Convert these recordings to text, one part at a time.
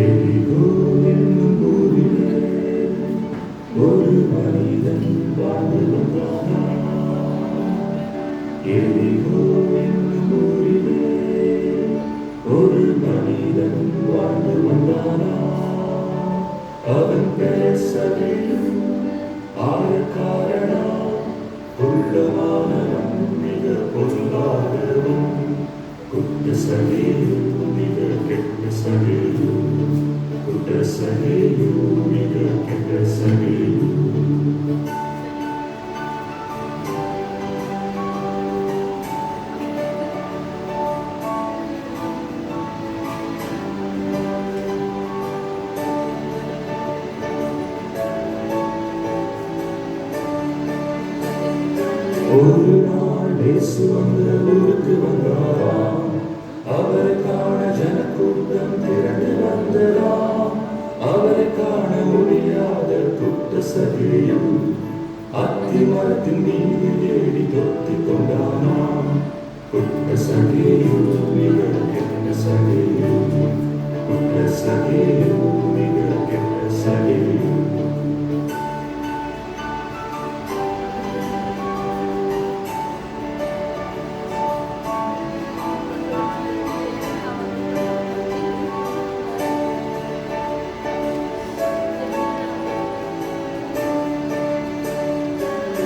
எரிகோ என்னும் ஊரிலே ஒரு மனிதன் வாழ்ந்து வந்தானா. எரிகோ என்னும் ஊரிலே ஒரு மனிதன் வாழ்ந்து வந்தானா. அவன் பெயர் சகேயு, ஆயக்காரனா, குள்ளமானவன், மிக பொல்லாதவன். குற்ற சகேயு, மிக கெட்ட சகேயு. குற்ற சகேயு, மிக கெட்ட சகேயு. ஒரு நாள் இயேசு அந்த ஊருக்கு வந்தாராம். அவரை காண ஜனக்கூட்டம் திரண்டு வந்ததாம். அவரை காண முடியாத குற்ற சகேயு அத்தி மரத்தின் மீது ஏறி தொத்திக் கொண்டானாம். குற்ற சகேயு, மிக கெட்ட சகேயு. குற்ற சகேயு, மிக கெட்ட சகேயு.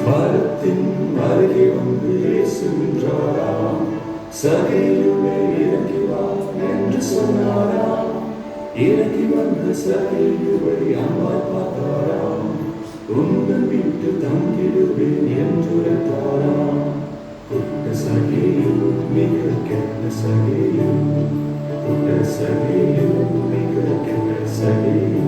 மரத்தின் அருகே வந்து இயேசு நின்றாராம். சகேயுவே இறங்கி வா என்று சொன்னாராம். இறங்கி வந்த சகேயுவை அன்பாய் பார்த்தாராம். உங்கள் வீட்டு தங்கிடுவேன் என்று உரைத்தாராம். குற்ற சகேயு, மிக கெட்ட சகேயு. குற்ற சகேயு, மிக கெட்ட சகேயு.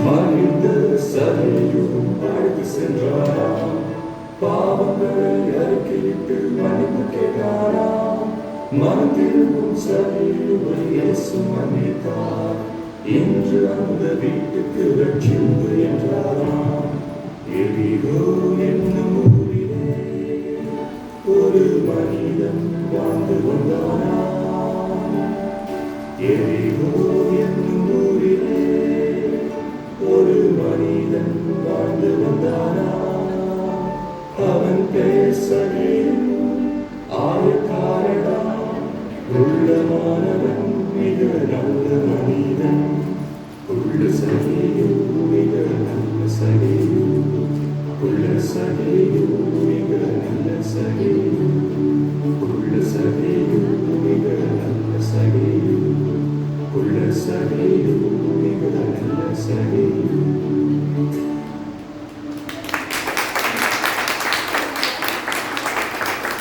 மகிழ்ந்த சகேயு அழைத்து சென்றாராம். பாவங்களை அறிக்கையிட்டு மன்னிப்பு கேட்டாராம். மனம் திரும்பும் சகேயுவை இயேசு மன்னித்தார். இன்று அந்த வீட்டுக்கு ரட்சிப்பு என்றாராம். எரிகோ என்னும் ஊரிலே ஒரு மனிதன் வாழ்ந்து வந்தானாம். எரிகோ என்னும் ஊரிலே ஒரு மனிதன் வாழ்ந்து வந்தானா. அவன் பெயர் சகேயு, ஆயக்காரனா, உள்ளமானவன், மிக நல்ல